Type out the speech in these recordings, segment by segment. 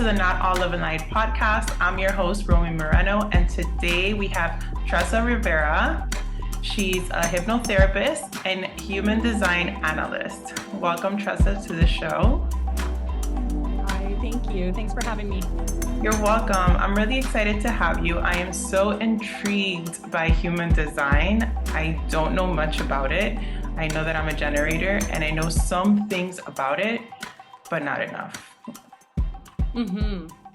to the Not All Love and Light podcast. I'm your host, Romy Moreno, and today we have Tresa Rivera. She's a hypnotherapist and human design analyst. Welcome, Tresa, to the show. Hi, thank you. Thanks for having me. You're welcome. I'm really excited to have you. I am so intrigued by human design. I don't know much about it. I know that I'm a generator and I know some things about it, but not enough.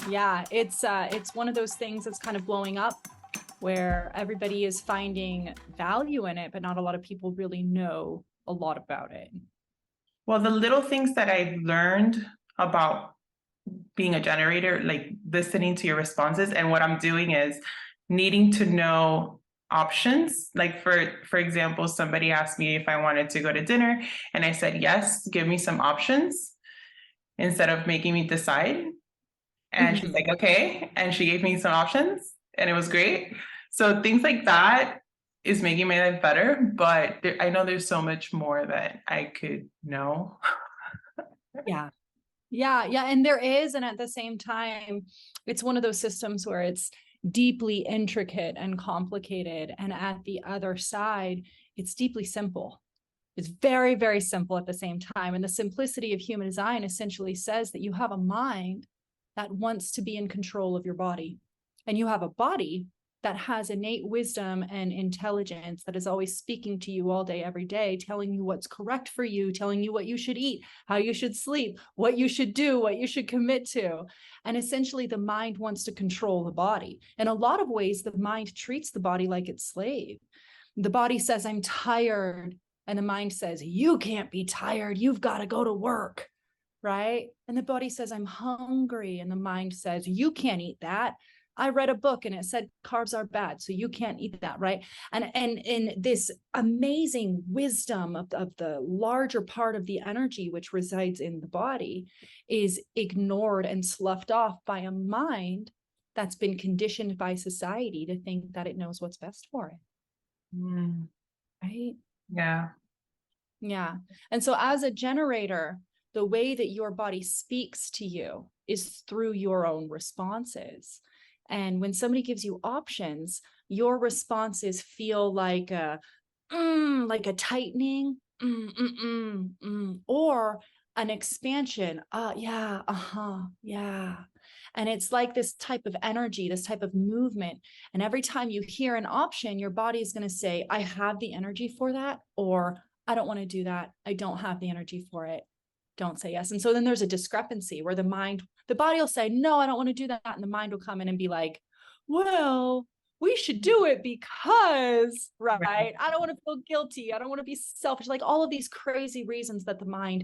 Yeah, it's one of those things that's kind of blowing up where everybody is finding value in it, but not a lot of people really know a lot about it. Well, the little things that I've learned about being a generator, like listening to your responses, and what I'm doing is needing to know options. Like for example, somebody asked me if I wanted to go to dinner, and I said yes, give me some options instead of making me decide. And she's like, okay. And she gave me some options and it was great. So things like that is making my life better. But I know there's so much more that I could know. Yeah. And there is. And at the same time, it's one of those systems where it's deeply intricate and complicated. And at the other side, it's deeply simple. It's very, very simple at the same time. And the simplicity of human design essentially says that you have a mind that wants to be in control of your body. And you have a body that has innate wisdom and intelligence that is always speaking to you all day, every day, telling you what's correct for you, telling you what you should eat, how you should sleep, what you should do, what you should commit to. And essentially the mind wants to control the body. In a lot of ways, the mind treats the body like its slave. The body says, I'm tired. And the mind says, you can't be tired. You've got to go to work. Right? And the body says, I'm hungry. And the mind says, you can't eat that. I read a book and it said carbs are bad, so you can't eat that, right? And in this amazing wisdom of the larger part of the energy which resides in the body is ignored and sloughed off by a mind that's been conditioned by society to think that it knows what's best for it. Right? Yeah. And so as a generator, the way that your body speaks to you is through your own responses. And when somebody gives you options, your responses feel like a tightening, or an expansion. Yeah. And it's like this type of energy, this type of movement. And every time you hear an option, your body is going to say, I have the energy for that, or I don't want to do that. I don't have the energy for it. Don't say yes. And so then there's a discrepancy where the body will say, no, I don't want to do that. And the mind will come in and be like, well, we should do it because, right? I don't want to feel guilty. I don't want to be selfish. Like all of these crazy reasons that the mind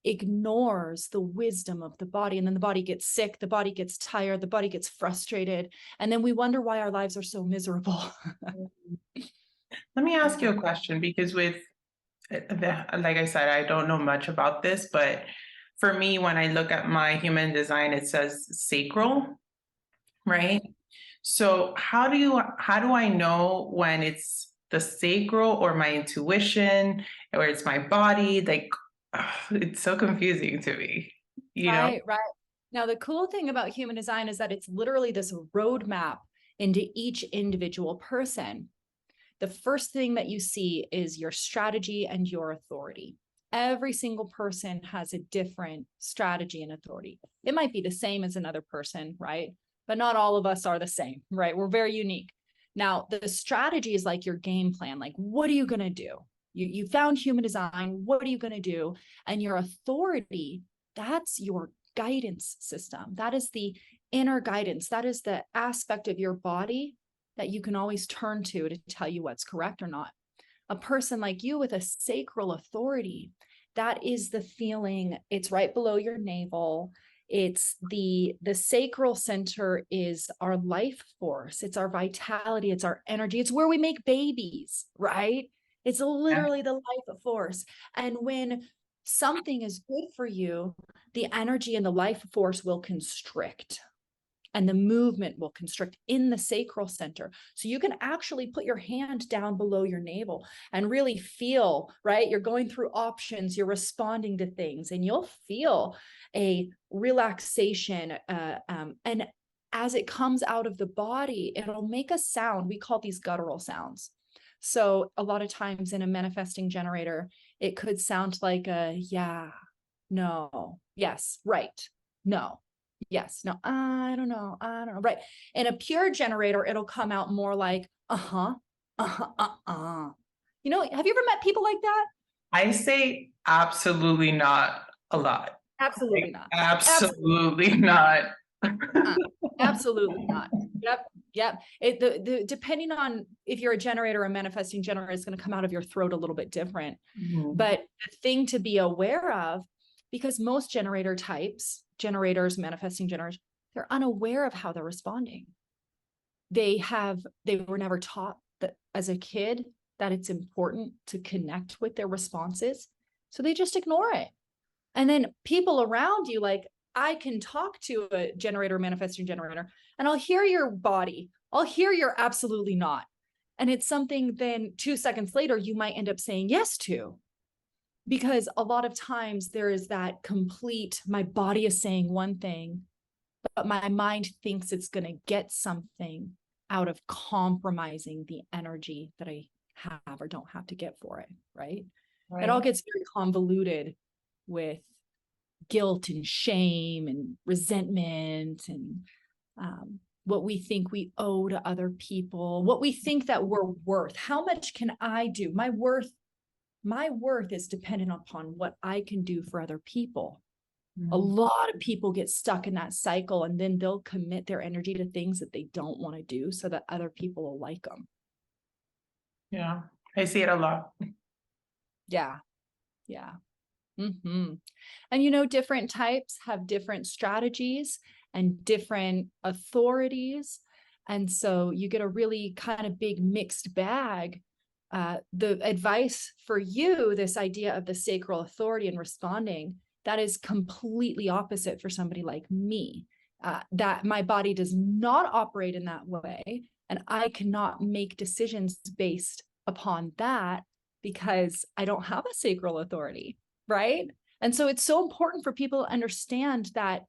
ignores the wisdom of the body. And then the body gets sick. The body gets tired. The body gets frustrated. And then we wonder why our lives are so miserable. Let me ask you a question, because like I said, I don't know much about this, but for me, when I look at my human design, it says sacral, right? So how do I know when it's the sacral or my intuition or it's my body? Like, it's so confusing to me, you know? Right. Now, the cool thing about human design is that it's literally this roadmap into each individual person. The first thing that you see is your strategy and your authority. Every single person has a different strategy and authority. It might be the same as another person, right? But not all of us are the same, right? We're very unique. Now, the strategy is like your game plan. Like, what are you going to do? You found human design. What are you going to do? And your authority, that's your guidance system. That is the inner guidance. That is the aspect of your body that you can always turn to tell you what's correct or not. A person like you with a sacral authority, that is the feeling, it's right below your navel. It's the sacral center is our life force. It's our vitality. It's our energy. It's where we make babies, right? It's literally the life force. And when something is good for you, the energy and the life force will constrict. and the movement will constrict in the sacral center. So you can actually put your hand down below your navel and really feel, right? You're going through options, you're responding to things, and you'll feel a relaxation. And as it comes out of the body, it'll make a sound. We call these guttural sounds. So a lot of times in a manifesting generator, it could sound like a yeah, no, yes, right, no, yes, no, I don't know, right. In a pure generator, it'll come out more like uh-huh, uh-huh, uh-uh. You know, have you ever met people like that? I say absolutely not a lot. Absolutely Like, not. absolutely not. Uh, absolutely not. Yep. Yep. The depending on if you're a generator or a manifesting generator, it's going to come out of your throat a little bit different. Mhm. But the thing to be aware of, because most generator types, generators, manifesting generators, they're unaware of how they're responding. They were never taught that as a kid that it's important to connect with their responses. So they just ignore it. And then people around you, like, I can talk to a generator, manifesting generator, and I'll hear your body. I'll hear you're absolutely not. And it's something then 2 seconds later, you might end up saying yes to. Because a lot of times there is that complete, my body is saying one thing, but my mind thinks it's going to get something out of compromising the energy that I have or don't have to get for it, right? It all gets very convoluted with guilt and shame and resentment and what we think we owe to other people, what we think that we're worth. How much can I do? My worth is dependent upon what I can do for other people. A lot of people get stuck in that cycle, and then they'll commit their energy to things that they don't want to do so that other people will like them. Yeah, I see it a lot. Yeah. Yeah. Mm-hmm. And you know, different types have different strategies and different authorities. And so you get a really kind of big mixed bag. The advice for you, this idea of the sacral authority and responding, that is completely opposite for somebody like me. That my body does not operate in that way. And I cannot make decisions based upon that because I don't have a sacral authority, right? And so it's so important for people to understand that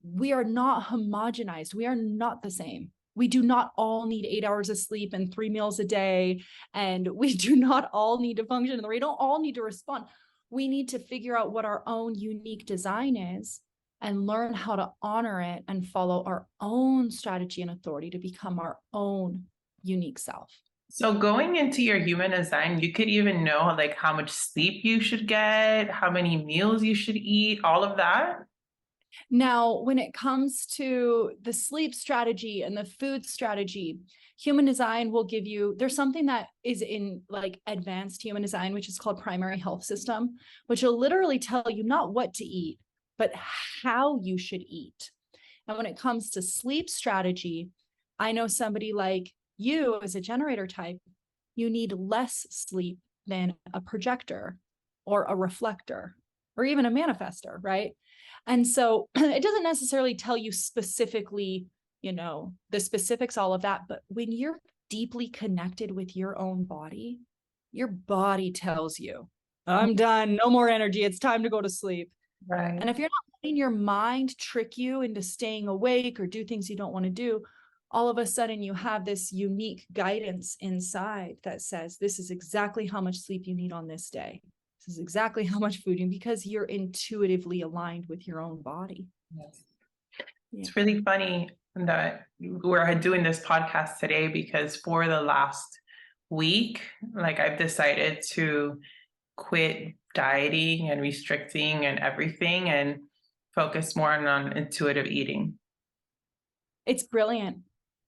we are not homogenized. We are not the same. We do not all need 8 hours of sleep and 3 meals a day. And we do not all need to function. We don't all need to respond. We need to figure out what our own unique design is and learn how to honor it and follow our own strategy and authority to become our own unique self. So going into your human design, you could even know like how much sleep you should get, how many meals you should eat, all of that. Now, when it comes to the sleep strategy and the food strategy, human design will give you, there's something that is in like advanced human design, which is called primary health system, which will literally tell you not what to eat, but how you should eat. And when it comes to sleep strategy, I know somebody like you as a generator type, you need less sleep than a projector or a reflector or even a manifester, right? And so it doesn't necessarily tell you specifically, you know, the specifics, all of that. But when you're deeply connected with your own body, your body tells you, I'm done, no more energy, it's time to go to sleep. Right. And if you're not letting your mind trick you into staying awake or do things you don't want to do, all of a sudden you have this unique guidance inside that says, this is exactly how much sleep you need on this day. This is exactly how much food you need, because you're intuitively aligned with your own body. Yes. Yeah. It's really funny that we're doing this podcast today because for the last week, like I've decided to quit dieting and restricting and everything and focus more on intuitive eating. It's brilliant.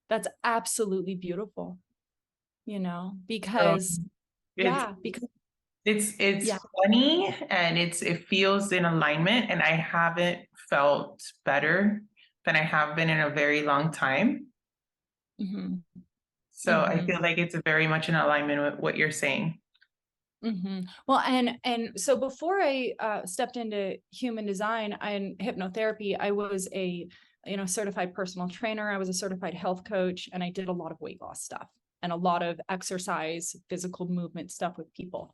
That's absolutely beautiful, you know, because So yeah, because it's yeah. funny and it feels in alignment, and I haven't felt better than I have been in a very long time. Mm-hmm. So I feel like it's very much in alignment with what you're saying. Mm-hmm. Well, and so before I stepped into human design and hypnotherapy, I was a certified personal trainer. I was a certified health coach, and I did a lot of weight loss stuff and a lot of exercise, physical movement stuff with people.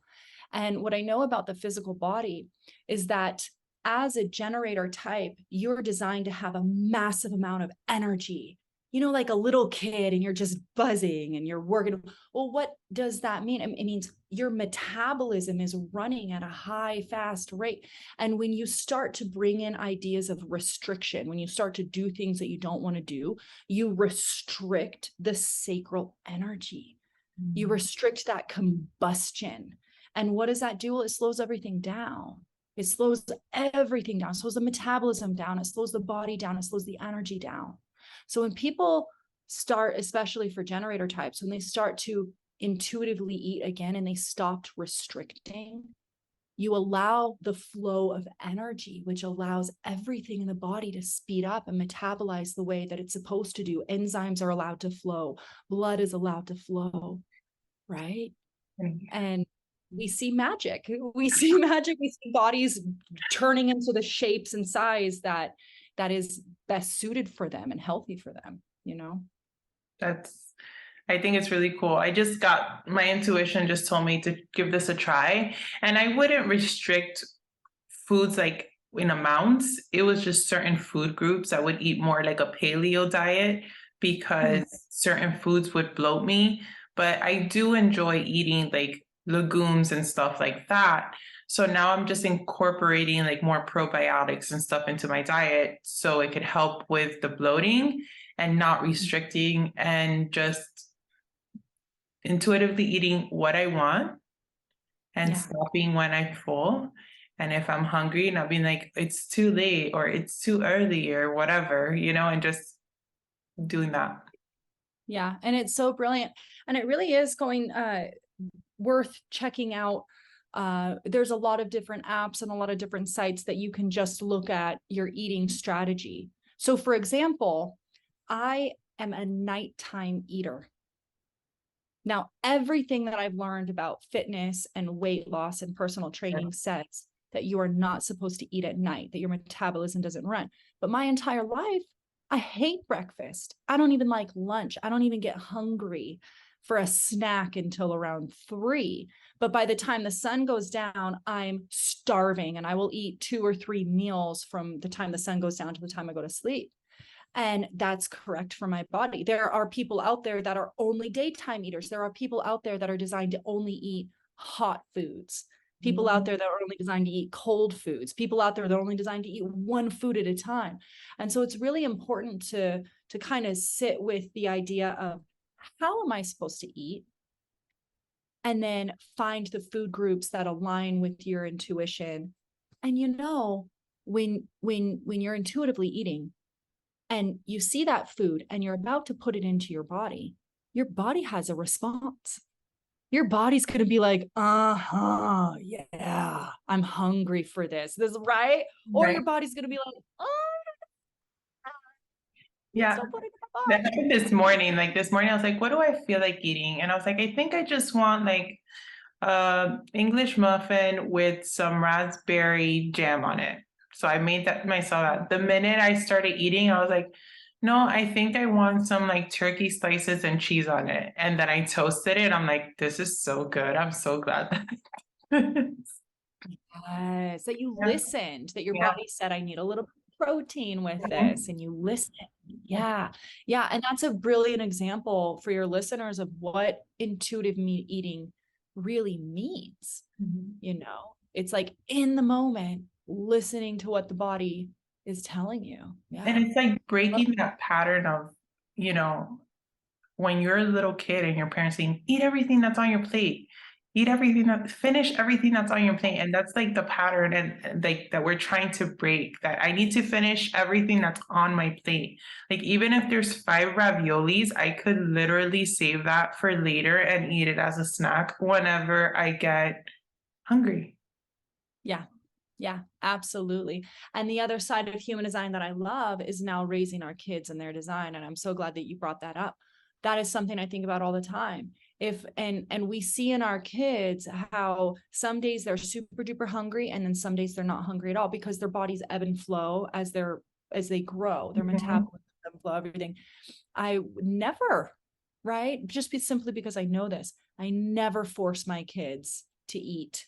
And what I know about the physical body is that as a generator type, you're designed to have a massive amount of energy, like a little kid, and you're just buzzing and you're working. Well, what does that mean? It means your metabolism is running at a high, fast rate. And when you start to bring in ideas of restriction, when you start to do things that you don't want to do, you restrict the sacral energy. You restrict that combustion. And what does that do? Well, it slows everything down. It slows everything down. It slows the metabolism down. It slows the body down. It slows the energy down. So when people start, especially for generator types, when they start to intuitively eat again and they stopped restricting, you allow the flow of energy, which allows everything in the body to speed up and metabolize the way that it's supposed to do. Enzymes are allowed to flow. Blood is allowed to flow, right? And we see magic. We see magic. We see bodies turning into the shapes and size that is best suited for them and healthy for them, I think it's really cool. My intuition just told me to give this a try, and I wouldn't restrict foods like in amounts. It was just certain food groups. I would eat more like a paleo diet because certain foods would bloat me, but I do enjoy eating like legumes and stuff like that. So now I'm just incorporating like more probiotics and stuff into my diet so it could help with the bloating and not restricting, and just intuitively eating what I want and stopping when I'm full. And if I'm hungry, not being like, it's too late or it's too early or whatever, and just doing that. Yeah. And it's so brilliant. And it really is worth checking out. There's a lot of different apps and a lot of different sites that you can just look at your eating strategy. So for example, I am a nighttime eater. Now, everything that I've learned about fitness and weight loss and personal training says that you are not supposed to eat at night, that your metabolism doesn't run. But my entire life, I hate breakfast. I don't even like lunch. I don't even get hungry for a snack until around 3. But by the time the sun goes down, I'm starving, and I will eat 2 or 3 meals from the time the sun goes down to the time I go to sleep. And that's correct for my body. There are people out there that are only daytime eaters. There are people out there that are designed to only eat hot foods. People out there that are only designed to eat cold foods. People out there that are only designed to eat one food at a time. And so it's really important to kind of sit with the idea of, how am I supposed to eat? And then find the food groups that align with your intuition. And when you're intuitively eating and you see that food and you're about to put it into your body has a response. Your body's going to be like, yeah, I'm hungry for this, right? Or your body's going to be like, yeah. That happened this morning. Like this morning, I was like, what do I feel like eating? And I was like, I think I just want like English muffin with some raspberry jam on it. So I made that myself. The minute I started eating, I was like, no, I think I want some like turkey slices and cheese on it. And then I toasted it. I'm like, this is so good. I'm so glad. yes, that you listened, that your body said, I need a little protein with this, and you listen. Yeah. And that's a brilliant example for your listeners of what intuitive meat eating really means. It's like in the moment, listening to what the body is telling you. And it's like breaking that pattern of, when you're a little kid and your parents saying, eat everything that's on your plate, finish everything that's on your plate. And that's like the pattern and like that we're trying to break, that I need to finish everything that's on my plate. Like, even if there's 5 raviolis, I could literally save that for later and eat it as a snack whenever I get hungry. Yeah, absolutely. And the other side of human design that I love is now raising our kids and their design. And I'm so glad that you brought that up. That is something I think about all the time. And we see in our kids how some days they're super duper hungry, and then some days they're not hungry at all, because their bodies ebb and flow as they're as they grow, their Mhm. metabolism, flow, everything. I would never, right? Simply because I know this, I never force my kids to eat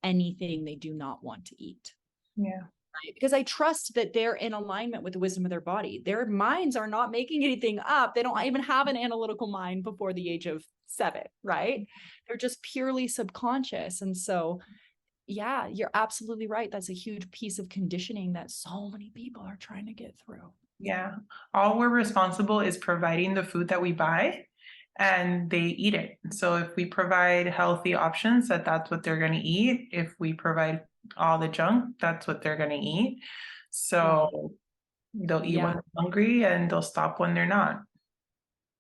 anything they do not want to eat. Yeah. Right? Because I trust that they're in alignment with the wisdom of their body. Their minds are not making anything up. They don't even have an analytical mind before the age of 7, right? They're just purely subconscious. And so, yeah, you're absolutely right. That's a huge piece of conditioning that so many people are trying to get through. Yeah. All we're responsible is providing the food that we buy and they eat it. So if we provide healthy options, that's what they're going to eat. If we provide all the junk, that's what they're going to eat. So they'll eat when Yeah. they're hungry and they'll stop when they're not.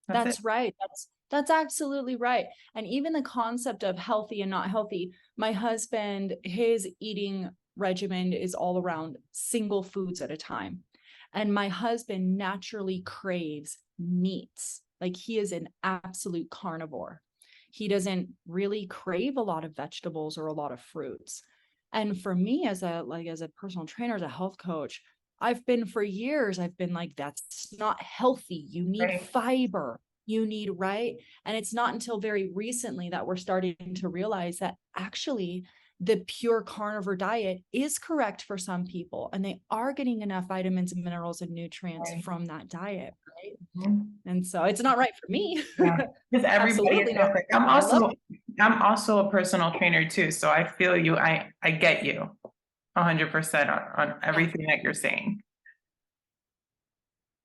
That's it. Right. That's absolutely right. And even the concept of healthy and not healthy, my husband, his eating regimen is all around single foods at a time. And my husband naturally craves meats. Like he is an absolute carnivore. He doesn't really crave a lot of vegetables or a lot of fruits. And for me as a personal trainer, as a health coach, I've been for years, I've been like, that's not healthy. You need Right. fiber. You need, right? And it's not until very recently that we're starting to realize that actually the pure carnivore diet is correct for some people, and they are getting enough vitamins and minerals and nutrients Right. from that diet, right? Mhm. And so it's not right for me. Yeah. Because everybody is Absolutely not. different. I love I'm also a personal trainer too. So I feel you. I get you 100% on everything that you're saying.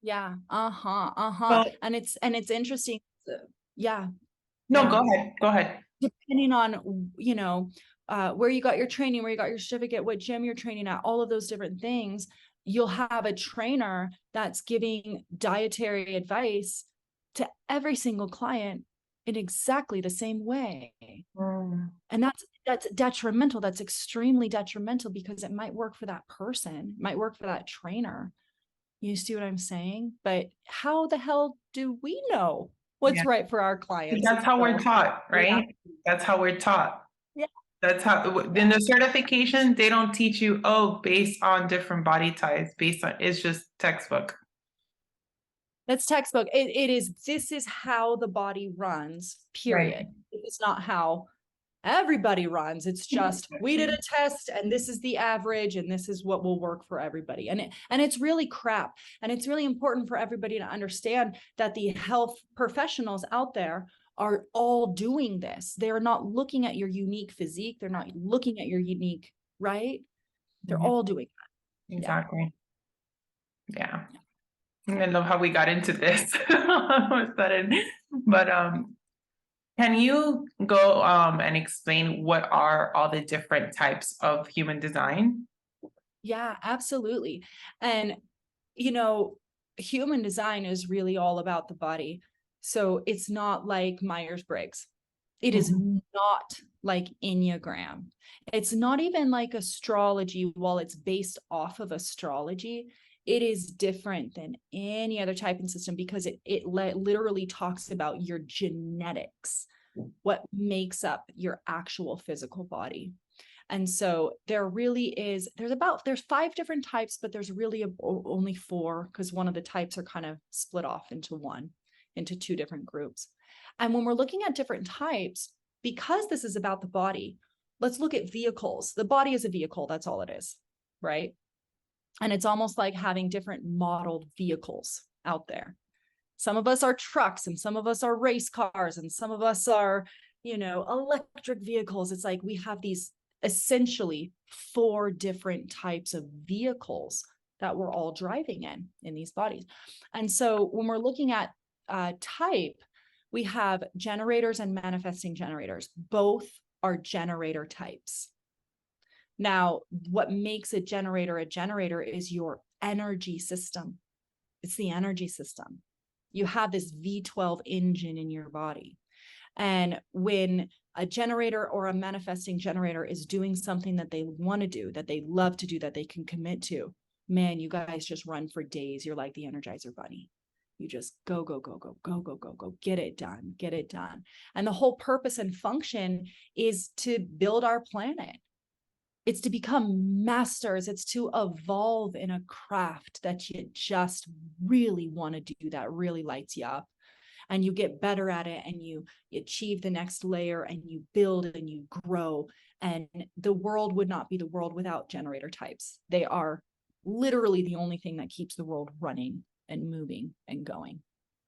Yeah. Well, And it's interesting. Yeah. no, Yeah. go ahead. Go ahead. Depending on, where you got your training, where you got your certificate, what gym you're training at, all of those different things, you'll have a trainer that's giving dietary advice to every single client in exactly the same way. Mm. And that's detrimental. That's extremely detrimental because it might work for that person, might work for that trainer. You see what I'm saying? But how the hell do we know what's Yeah. right for our clients? That's how we're So, taught, yeah. right? That's how we're taught. Yeah. That's how in the certification, they don't teach you, oh, based on different body types, based on it's just textbook. That's textbook. This is how the body runs, Right. period. It's not how everybody runs. It's just, we did a test and this is the average and this is what will work for everybody. And it's really crap. And it's really important for everybody to understand that the health professionals out there are all doing this. They're not looking at your unique physique. They're not looking at your unique, right? They're Mhm. all doing that. Exactly. Yeah. I love how we got into this all of a sudden. But can you go and explain what are all the different types of human design? Yeah, absolutely. And, you know, human design is really all about the body. So it's not like Myers-Briggs. It is Mhm. not like Enneagram. It's not even like astrology. While it's based off of astrology, it is different than any other typing system because it literally talks about your genetics, what makes up your actual physical body. And so there's 5 different types, but there's really only 4 because one of the types are kind of split off into 2 different groups. And when we're looking at different types, because this is about the body, let's look at vehicles. The body is a vehicle. That's all it is, right? And it's almost like having different modeled vehicles out there. Some of us are trucks and some of us are race cars and some of us are, electric vehicles. It's like we have these essentially 4 different types of vehicles that we're all driving in these bodies. And so when we're looking at type, we have generators and manifesting generators. Both are generator types. Now, what makes a generator is your energy system. It's the energy system. You have this V12 engine in your body. And when a generator or a manifesting generator is doing something that they want to do, that they love to do, that they can commit to, man, you guys just run for days. You're like the Energizer Bunny. You just go, go, go, go, go, go, go, go, get it done, get it done. And the whole purpose and function is to build our planet. It's to become masters. It's to evolve in a craft that you just really want to do, that really lights you up. And you get better at it, and you achieve the next layer, and you build and you grow. And the world would not be the world without generator types. They are literally the only thing that keeps the world running and moving and going,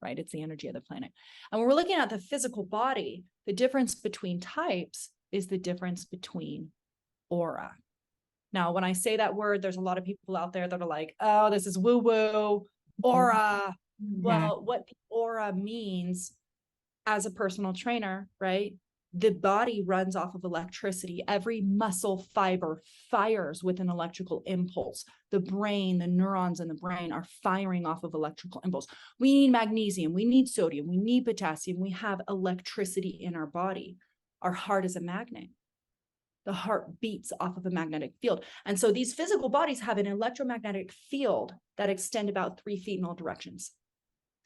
right? It's the energy of the planet. And when we're looking at the physical body, the difference between types is the difference between aura. Now, when I say that word, there's a lot of people out there that are like, oh, this is woo-woo, aura. Well, what aura means as a personal trainer, right? The body runs off of electricity. Every muscle fiber fires with an electrical impulse. The brain, the neurons in the brain are firing off of electrical impulse. We need magnesium, we need sodium, we need potassium. We have electricity in our body. Our heart is a magnet. The heart beats off of a magnetic field. And so these physical bodies have an electromagnetic field that extend about 3 feet in all directions.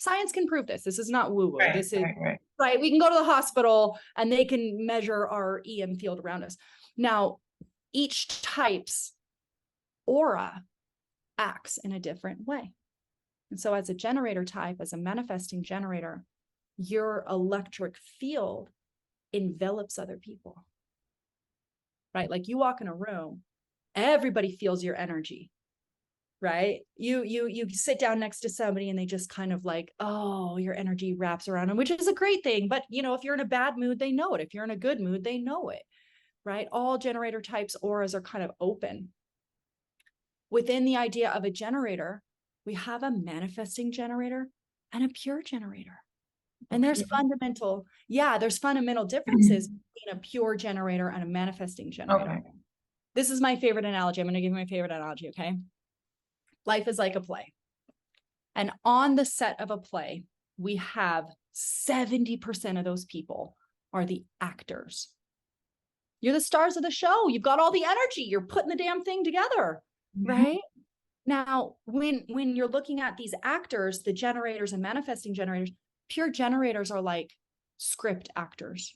Science can prove this. This is not woo-woo. Right, This is right. right. We can go to the hospital and they can measure our EM field around us. Now, each type's aura acts in a different way. And so as a generator type, as a manifesting generator, your electric field envelops other people. Right? Like you walk in a room, everybody feels your energy, right? You sit down next to somebody and they just kind of like, oh, your energy wraps around them, which is a great thing. But if you're in a bad mood, they know it. If you're in a good mood, they know it, right? All generator types auras are kind of open. Within the idea of a generator, we have a manifesting generator and a pure generator. And there's fundamental differences between a pure generator and a manifesting generator. Okay. This is my favorite analogy. I'm going to give you my favorite analogy, okay? Life is like a play. And on the set of a play, we have 70% of those people are the actors. You're the stars of the show. You've got all the energy. You're putting the damn thing together, right? Now, when you're looking at these actors, the generators and manifesting generators, pure generators are like script actors.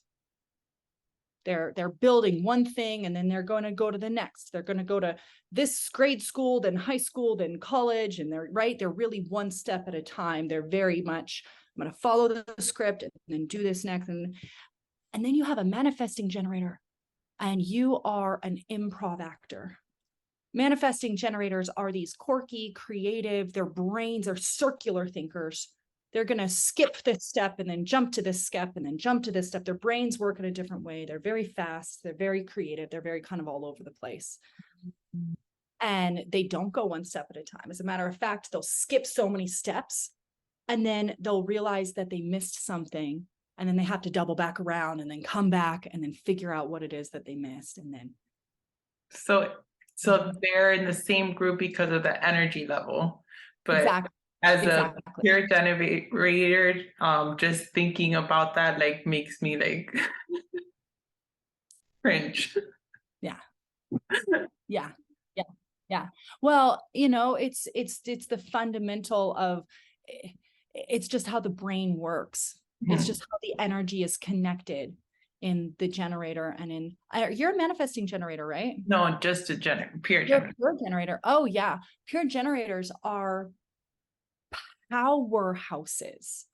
They're building one thing and then they're going to go to the next. They're going to go to this grade school, then high school, then college. And they're really one step at a time. They're very much, I'm going to follow the script and then do this next. And then you have a manifesting generator and you are an improv actor. Manifesting generators are these quirky, creative, their brains are circular thinkers. They're going to skip this step and then jump to this step and then jump to this step. Their brains work in a different way. They're very fast. They're very creative. They're very kind of all over the place. And they don't go one step at a time. As a matter of fact, they'll skip so many steps and then they'll realize that they missed something. And then they have to double back around and then come back and then figure out what it is that they missed. And then. So they're in the same group because of the energy level, but exactly. As a pure generator, just thinking about that like makes me like cringe. Yeah. Well, it's the fundamental of it's just how the brain works. It's just how the energy is connected in the generator and in you're a manifesting generator, right? No, just a pure generator. Pure generator. Oh yeah. Pure generators are powerhouses.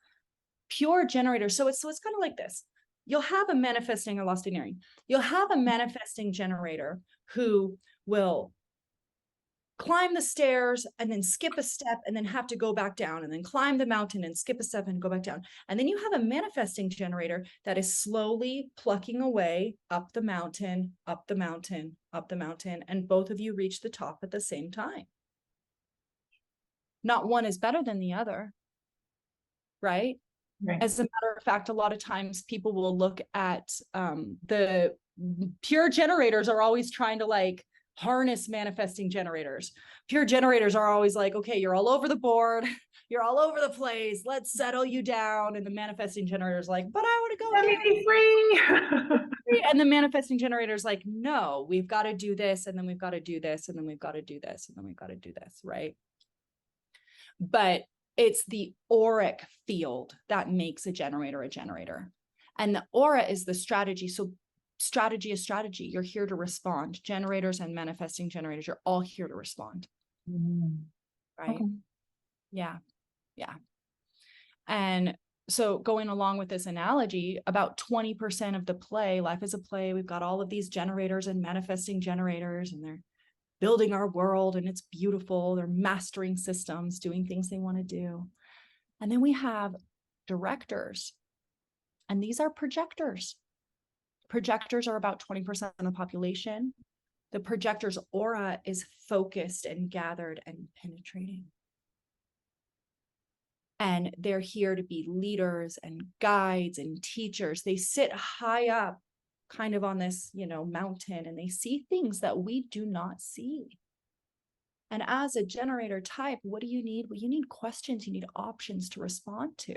Pure generators. So it's kind of like this. You'll have a manifesting, I lost an earring. You'll have a manifesting generator who will climb the stairs and then skip a step and then have to go back down and then climb the mountain and skip a step and go back down. And then you have a manifesting generator that is slowly plucking away up the mountain, up the mountain, up the mountain, and both of you reach the top at the same time. Not one is better than the other, right? As a matter of fact, a lot of times people will look at the pure generators are always trying to like harness manifesting generators. Pure generators are always like, okay, you're all over the board. You're all over the place. Let's settle you down. And the manifesting generator is like, but I want to go. Let me be free. And the manifesting generator is like, no, we've got to do this. And then we've got to do this. And then we've got to do this. And then we've got to do this. Right. But it's the auric field that makes a generator a generator. And the aura is the strategy. So strategy is strategy. You're here to respond. Generators and manifesting generators, you're all here to respond. Right? Okay. Yeah. Yeah. And so going along with this analogy, about 20% of the play, life is a play. We've got all of these generators and manifesting generators, and they're building our world, and it's beautiful. They're mastering systems, doing things they want to do. And then we have directors, and these are projectors. Projectors are about 20% of the population. The projector's aura is focused and gathered and penetrating. And they're here to be leaders and guides and teachers. They sit high up, kind of on this, mountain, and they see things that we do not see. And as a generator type, what do you need? Well, you need questions, you need options to respond to.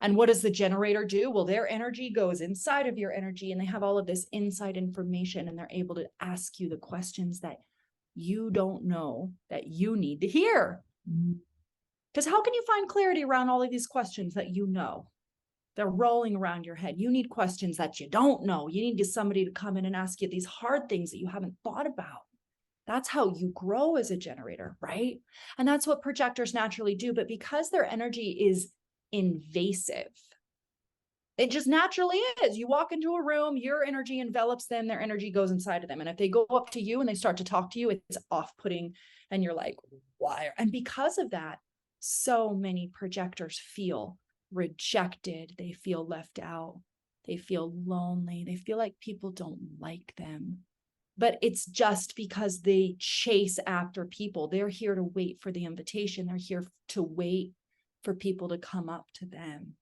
And what does the generator do? Well, their energy goes inside of your energy, and they have all of this inside information, and they're able to ask you the questions that you don't know that you need to hear. Because how can you find clarity around all of these questions that you know? They're rolling around your head. You need questions that you don't know. You need somebody to come in and ask you these hard things that you haven't thought about. That's how you grow as a generator, right? And that's what projectors naturally do. But because their energy is invasive, it just naturally is. You walk into a room, your energy envelops them, their energy goes inside of them. And if they go up to you and they start to talk to you, it's off-putting. And you're like, why? And because of that, so many projectors feel rejected. They feel left out. They feel lonely. They feel like people don't like them. But it's just because they chase after people. They're here to wait for the invitation. They're here to wait for people to come up to them.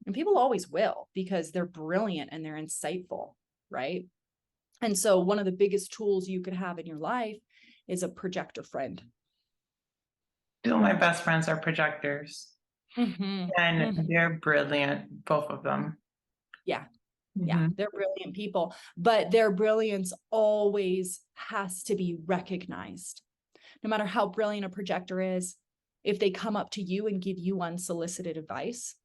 And people always will, because they're brilliant and they're insightful, right? And so one of the biggest tools you could have in your life is a projector friend. Two of my best friends are projectors, and they're brilliant, both of them. Yeah. Yeah, they're brilliant people, but their brilliance always has to be recognized. No matter how brilliant a projector is, if they come up to you and give you unsolicited advice,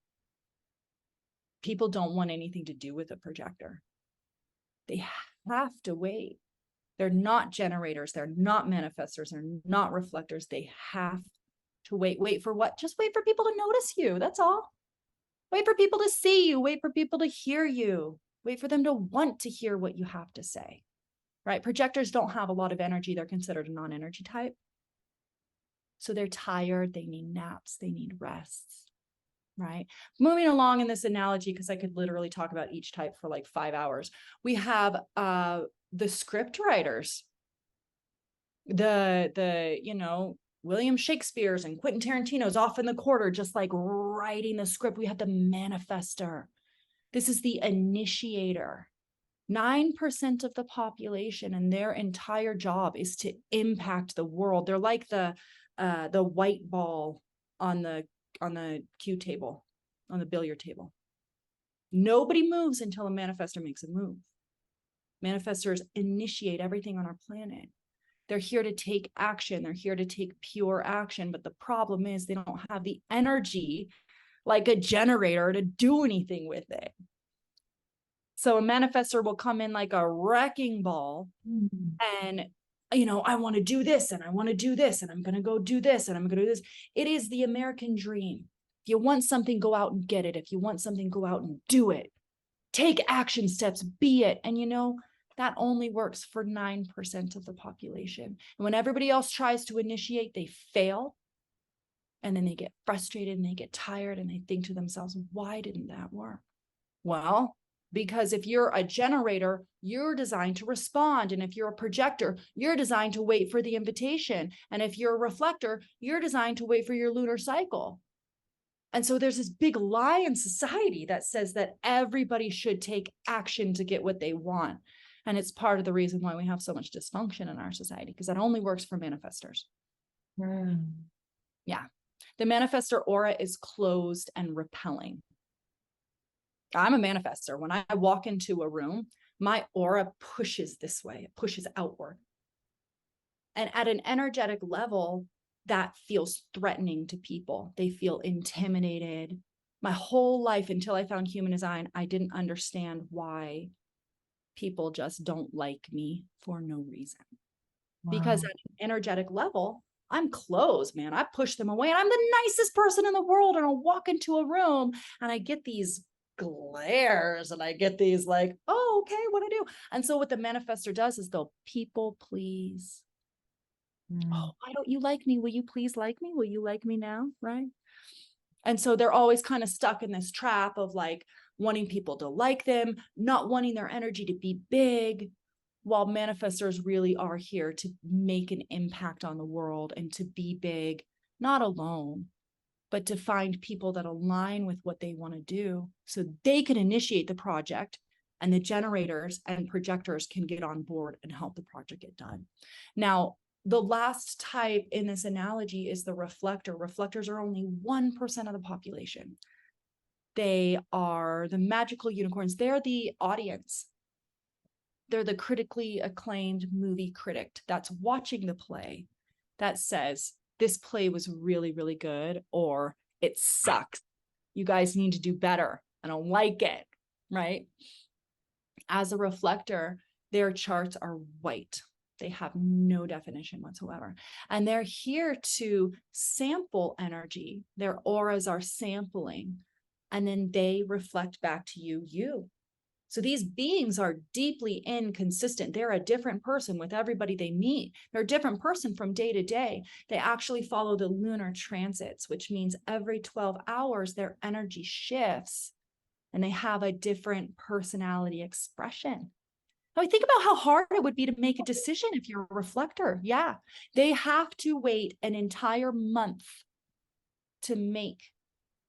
people don't want anything to do with a projector. They have to wait. They're not generators. They're not manifestors. They're not reflectors. They have to wait. Wait for what? Just wait for people to notice you. That's all. Wait for people to see you. Wait for people to hear you. Wait for them to want to hear what you have to say, right? Projectors don't have a lot of energy. They're considered a non-energy type. So they're tired. They need naps. They need rests, right? Moving along in this analogy, because I could literally talk about each type for like 5 hours. We have the script writers, William Shakespeare's and Quentin Tarantino's off in the corner, just like writing the script. We have the manifester. This is the initiator. 9% of the population, and their entire job is to impact the world. They're like the white ball on the cue table, on the billiard table. Nobody moves until a manifestor makes a move. Manifestors initiate everything on our planet. They're here to take action. They're here to take pure action. But the problem is they don't have the energy like a generator to do anything with it. So a manifestor will come in like a wrecking ball and, I want to do this and I want to do this and I'm going to go do this and I'm going to do this. It is the American dream. If you want something, go out and get it. If you want something, go out and do it. Take action steps, be it. And that only works for 9% of the population. And when everybody else tries to initiate, they fail. And then they get frustrated and they get tired and they think to themselves, why didn't that work? Well, because if you're a generator, you're designed to respond. And if you're a projector, you're designed to wait for the invitation. And if you're a reflector, you're designed to wait for your lunar cycle. And so there's this big lie in society that says that everybody should take action to get what they want. And it's part of the reason why we have so much dysfunction in our society, because that only works for manifestors. Yeah. The manifestor aura is closed and repelling. I'm a manifestor. When I walk into a room, my aura pushes this way. It pushes outward. And at an energetic level, that feels threatening to people. They feel intimidated. My whole life until I found human design, I didn't understand why people just don't like me for no reason. Wow. Because at an energetic level, I'm closed, man. I push them away and I'm the nicest person in the world. And I'll walk into a room and I get these glares and I get these like, oh, okay, what do I do? And so what the manifestor does is they'll people please. Oh, why don't you like me? Will you please like me? Will you like me now? Right. And so they're always kind of stuck in this trap of like wanting people to like them, not wanting their energy to be big, while manifestors really are here to make an impact on the world and to be big, not alone, but to find people that align with what they want to do so they can initiate the project and the generators and projectors can get on board and help the project get done. Now, the last type in this analogy is the reflector. Reflectors are only 1% of the population. They are the magical unicorns. They're the audience. They're the critically acclaimed movie critic that's watching the play that says, this play was really, really good, or it sucks. You guys need to do better. I don't like it, right? As a reflector, their charts are white. They have no definition whatsoever. And they're here to sample energy. Their auras are sampling, and then they reflect back to you. So these beings are deeply inconsistent. They're a different person with everybody they meet. They're a different person from day to day. They actually follow the lunar transits, which means every 12 hours, their energy shifts and they have a different personality expression. Now, think about how hard it would be to make a decision if you're a reflector. Yeah, they have to wait an entire month to make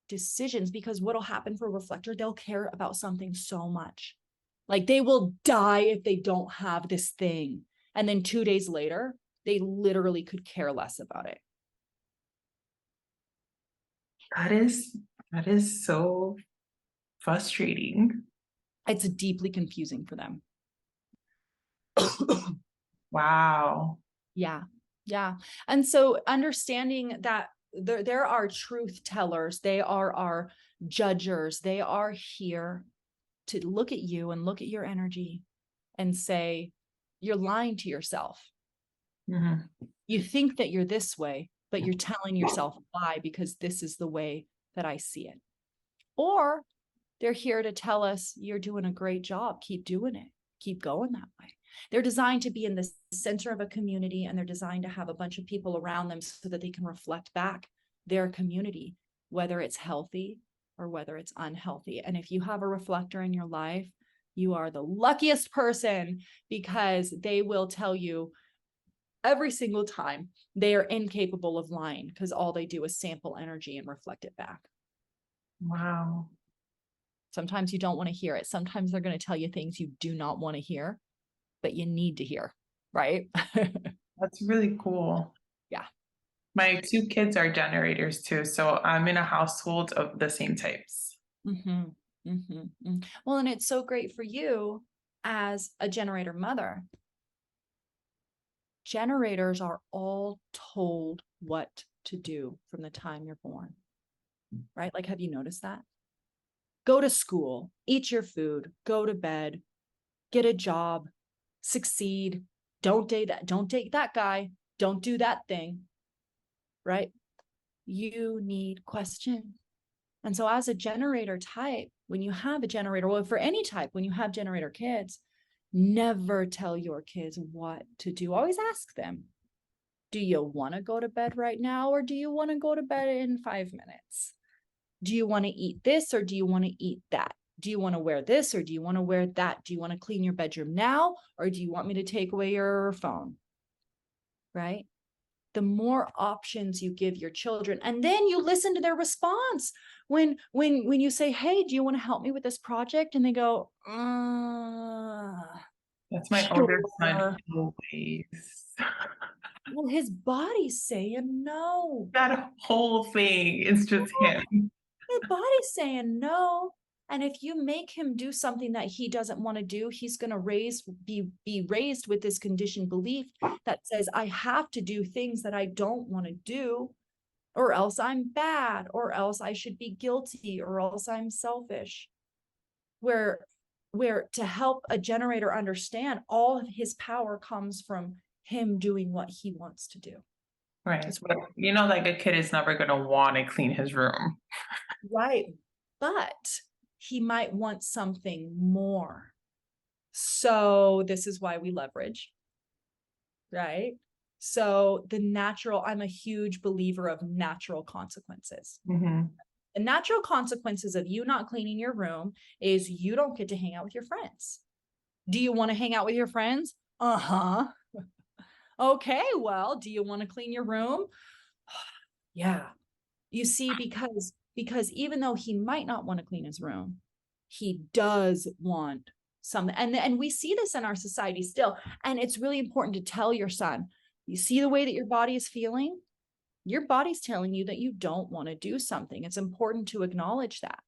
decisions, because what'll happen for a reflector, they'll care about something so much. Like they will die if they don't have this thing. And then 2 days later, they literally could care less about it. That is so frustrating. It's deeply confusing for them. Wow. Yeah. Yeah. And so understanding that there are truth tellers, they are our judgers, they are here to look at you and look at your energy and say, you're lying to yourself. Mm-hmm. You think that you're this way, but you're telling yourself a lie because this is the way that I see it. Or they're here to tell us you're doing a great job. Keep doing it. Keep going that way. They're designed to be in the center of a community, and they're designed to have a bunch of people around them so that they can reflect back their community, whether it's healthy or whether it's unhealthy. And if you have a reflector in your life, you are the luckiest person, because they will tell you every single time they are incapable of lying, because all they do is sample energy and reflect it back. Wow. Sometimes you don't want to hear it. Sometimes they're going to tell you things you do not want to hear, but you need to hear, right? That's really cool. Yeah. My 2 kids are generators too, so I'm in a household of the same types. Mm-hmm. Mm-hmm. Mm-hmm. Well, and it's so great for you as a generator mother. Generators are all told what to do from the time you're born, right? Like, have you noticed that? Go to school, eat your food, go to bed, get a job, succeed. Don't date that guy. Don't do that thing, right? You need questions. And so as a generator type, when you have a generator, well, for any type, when you have generator kids, never tell your kids what to do. Always ask them, do you want to go to bed right now, or do you want to go to bed in 5 minutes? Do you want to eat this, or do you want to eat that? Do you want to wear this, or do you want to wear that? Do you want to clean your bedroom now, or do you want me to take away your phone? Right? The more options you give your children, and then you listen to their response. When you say, hey, do you want to help me with this project? And they go, That's my sure. older son always. Well, his body's saying no. That whole thing is just him. His body's saying no. And if you make him do something that he doesn't want to do, he's going to be raised with this conditioned belief that says, I have to do things that I don't want to do, or else I'm bad, or else I should be guilty, or else I'm selfish. Where where to help a generator understand all of his power comes from him doing what he wants to do. Right. It's But, like a kid is never going to want to clean his room. right. But he might want something more. So this is why we leverage, right? So I'm a huge believer of natural consequences. Mm-hmm. The natural consequences of you not cleaning your room is you don't get to hang out with your friends. Do you want to hang out with your friends? Uh-huh. Okay, well, do you want to clean your room? Yeah. You see, because even though he might not want to clean his room, he does want something. And we see this in our society still. And it's really important to tell your son, you see the way that your body is feeling? Your body's telling you that you don't want to do something. It's important to acknowledge that,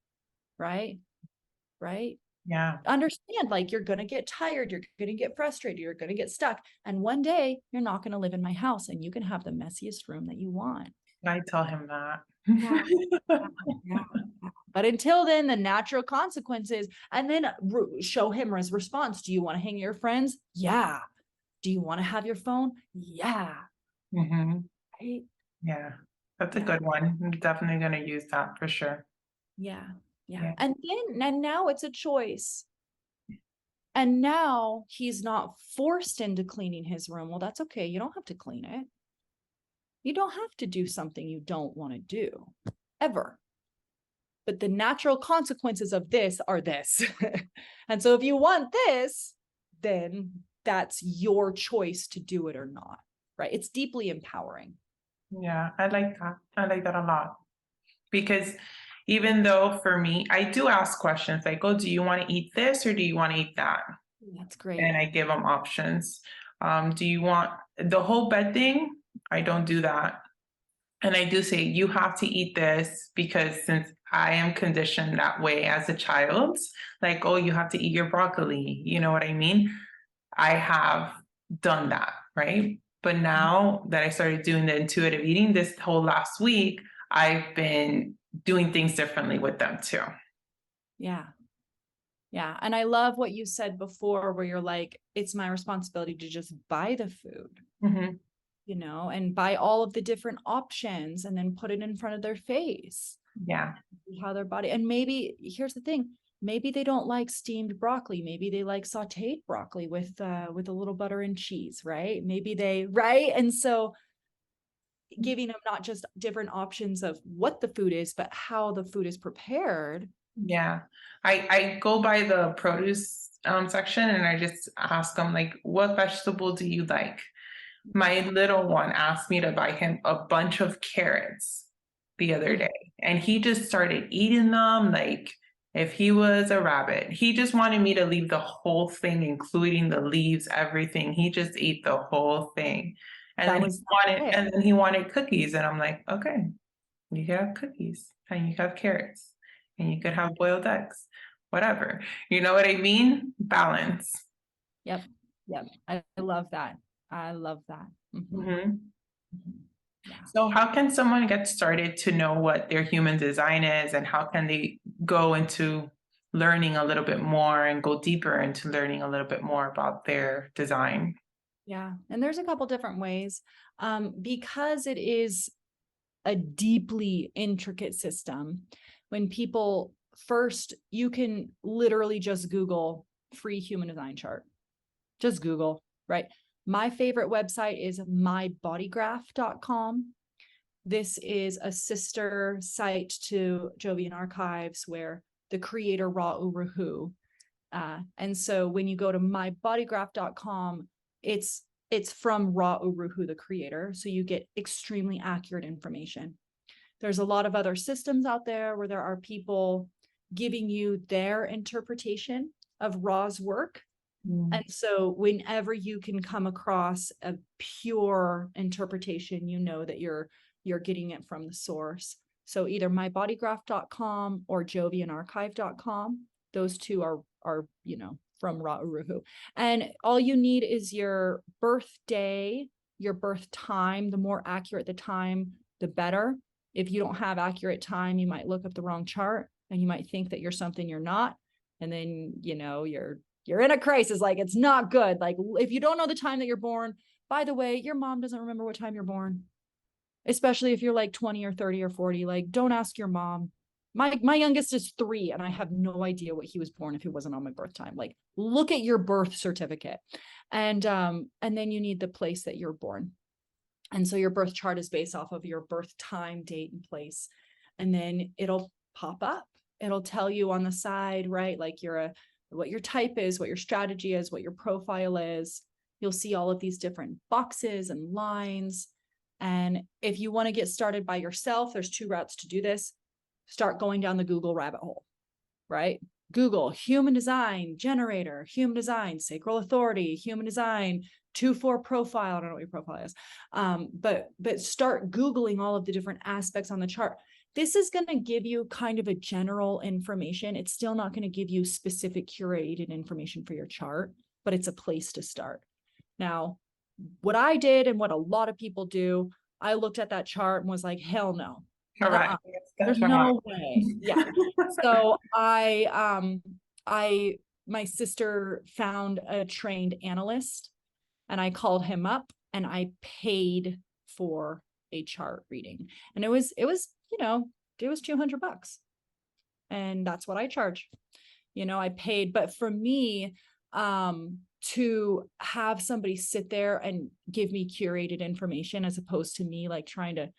right? Right? Yeah. Understand, like, you're going to get tired, you're going to get frustrated, you're going to get stuck. And one day you're not going to live in my house and you can have the messiest room that you want. I tell him that. Yeah. Yeah. But until then, the natural consequences, and then show him his response. Do you want to hang your friends? Yeah. Do you want to have your phone? Yeah. Mm-hmm. Right? Yeah. That's a Yeah. good one. I'm definitely going to use that for sure. Yeah. Yeah. Yeah. And now it's a choice. And now he's not forced into cleaning his room. Well, that's okay. You don't have to clean it. You don't have to do something you don't want to do ever. But the natural consequences of this are this. And so if you want this, then that's your choice to do it or not, right? It's deeply empowering. Yeah. I like that. I like that a lot. Because even though for me, I do ask questions like, oh, do you want to eat this or do you want to eat that? That's great. And I give them options. Do you want the whole bed thing? I don't do that. And I do say, you have to eat this because since I am conditioned that way as a child, like, oh, you have to eat your broccoli. You know what I mean? I have done that, right? But now that I started doing the intuitive eating this whole last week, I've been doing things differently with them too. Yeah. Yeah. And I love what you said before, where you're like, it's my responsibility to just buy the food, Mm-hmm. and buy all of the different options and then put it in front of their face. Yeah. How their body, and maybe here's the thing, maybe they don't like steamed broccoli, maybe they like sauteed broccoli with a little butter and cheese, right? Right? And so giving them not just different options of what the food is, but how the food is prepared. Yeah. I go by the produce section and I just ask them like, what vegetable do you like? My little one asked me to buy him a bunch of carrots the other day, and he just started eating them like if he was a rabbit. He just wanted me to leave the whole thing, including the leaves, everything. He just ate the whole thing. And then he wanted cookies, and I'm like, okay, you could have cookies, and you could have carrots, and you could have boiled eggs, whatever. You know what I mean? Balance. Yep. I love that. I love that. Mm-hmm. Mm-hmm. Yeah. So how can someone get started to know what their human design is, and how can they go into learning a little bit more and go deeper into learning a little bit more about their design? Yeah. And there's a couple different ways, because it is a deeply intricate system. When people first, you can literally just Google free human design chart. Just Google, right? My favorite website is mybodygraph.com. This is a sister site to Jovian Archives, where the creator Ra Uru. And so when you go to mybodygraph.com, it's from Ra Uru, the creator. So you get extremely accurate information. There's a lot of other systems out there where there are people giving you their interpretation of Ra's work. And so whenever you can come across a pure interpretation, you know that you're getting it from the source. So either mybodygraph.com or jovianarchive.com. Those two are from Ra Uru. And all you need is your birthday, your birth time. The more accurate the time, the better. If you don't have accurate time, you might look up the wrong chart and you might think that you're something you're not. And then, you're in a crisis. Like, it's not good. Like, if you don't know the time that you're born, by the way, your mom doesn't remember what time you're born, especially if you're like 20 or 30 or 40. Like, don't ask your mom. My youngest is 3 and I have no idea what he was born if it wasn't on my birth time. Like, look at your birth certificate. And then you need the place that you're born. And so your birth chart is based off of your birth time, date, and place. And then it'll pop up. It'll tell you on the side, right? Like what your type is, what your strategy is, what your profile is. You'll see all of these different boxes and lines. And if you want to get started by yourself, there's 2 routes to do this. Start going down the Google rabbit hole, right? Google human design generator, human design, sacral authority, human design, 2-4 profile. I don't know what your profile is. But start Googling all of the different aspects on the chart. This is going to give you kind of a general information. It's still not going to give you specific curated information for your chart, but it's a place to start. Now, what I did and what a lot of people do, I looked at that chart and was like, hell no. Correct. There's no way. Yeah. So my sister found a trained analyst and I called him up and I paid for a chart reading. And it was $200. And that's what I charge. I paid, but for me, to have somebody sit there and give me curated information as opposed to me like trying to,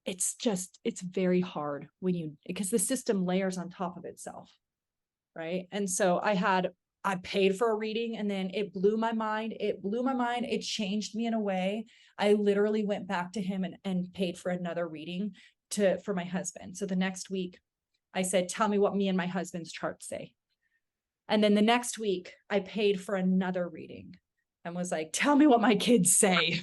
it's very hard because the system layers on top of itself. Right. And so I paid for a reading and then it blew my mind. It changed me in a way. I literally went back to him and paid for another reading for my husband. So the next week I said, tell me what me and my husband's charts say. And then the next week I paid for another reading and was like, tell me what my kids say.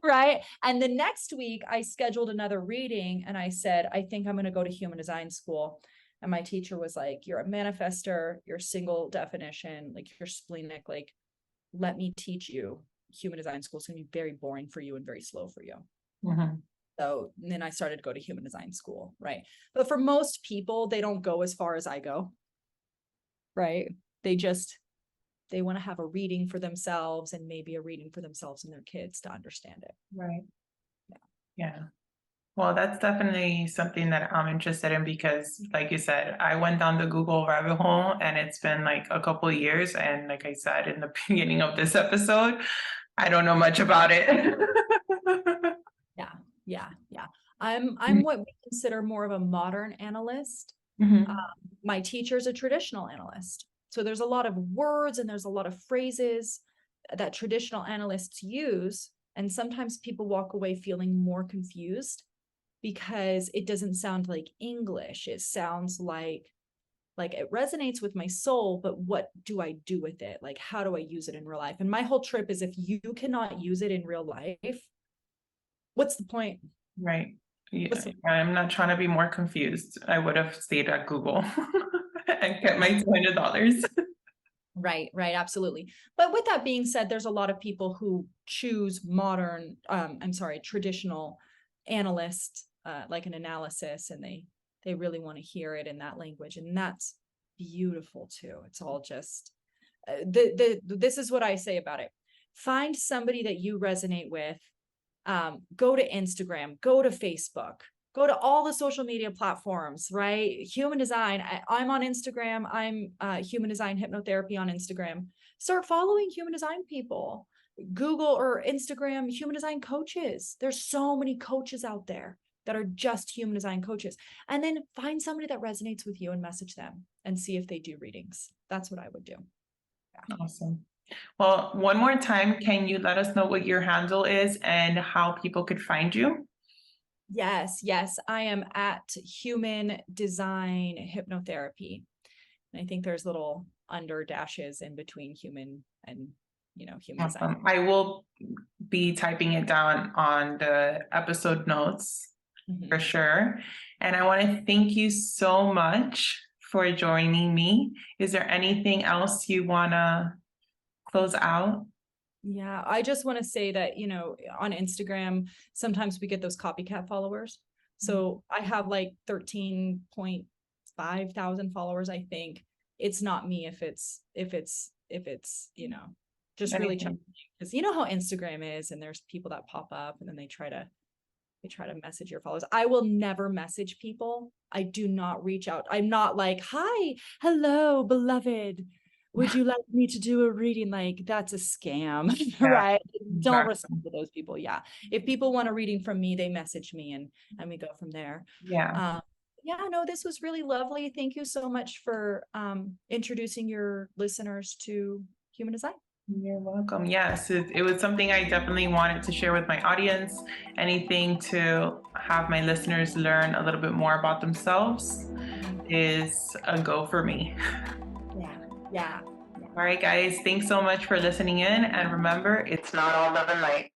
Right. And the next week I scheduled another reading and I said, I think I'm going to go to human design school. And my teacher was like, you're a manifester, you're single definition, like you're splenic, like, let me teach you. Human design school is going to be very boring for you and very slow for you. Mm-hmm. So then I started to go to human design school. Right. But for most people, they don't go as far as I go. Right. They want to have a reading for themselves and maybe a reading for themselves and their kids to understand it. Right. Yeah. Well, that's definitely something that I'm interested in because, like you said, I went down the Google rabbit hole and it's been like a couple of years. And like I said in the beginning of this episode, I don't know much about it. Yeah. I'm what we consider more of a modern analyst. Mm-hmm. My teacher's a traditional analyst. So there's a lot of words and there's a lot of phrases that traditional analysts use. And sometimes people walk away feeling more confused because it doesn't sound like English. It sounds like it resonates with my soul, but what do I do with it? Like, how do I use it in real life? And my whole trip is if you cannot use it in real life, what's the point? Right. Yeah. I'm not trying to be more confused. I would have stayed at Google and kept my $200. Right, absolutely. But with that being said, there's a lot of people who choose traditional analyst, like an analysis, and they really want to hear it in that language. And that's beautiful too. It's all just, this is what I say about it. Find somebody that you resonate with. Go to Instagram, go to Facebook, go to all the social media platforms, right? Human design. I'm on Instagram. I'm human design hypnotherapy on Instagram. Start following human design people. Google or Instagram human design coaches. There's so many coaches out there that are just human design coaches. And then find somebody that resonates with you and message them and see if they do readings. That's what I would do. Yeah. Awesome. Well, one more time, can you let us know what your handle is and how people could find you? Yes. I am at Human Design Hypnotherapy. And I think there's little under dashes in between human and, human Awesome. design. I will be typing it down on the episode notes for sure. And I want to thank you so much for joining me. Is there anything else you want to close out? Yeah, I just want to say that, on Instagram, sometimes we get those copycat followers. So I have like 13.6 5,000 followers, I think. It's not me if it's, just really challenging, because you know how Instagram is, and there's people that pop up and then they try to message your followers. I will never message people. I do not reach out. I'm not like, hi, hello, beloved, would you like me to do a reading? Like, that's a scam. Right? Don't respond to those people. Yeah. If people want a reading from me, they message me, and we go from there. Yeah. No, this was really lovely. Thank you so much for introducing your listeners to human design. You're welcome. Yes, it was something I definitely wanted to share with my audience. Anything to have my listeners learn a little bit more about themselves is a go for me. Yeah. All right, guys, thanks so much for listening in. And remember, it's not all love and light.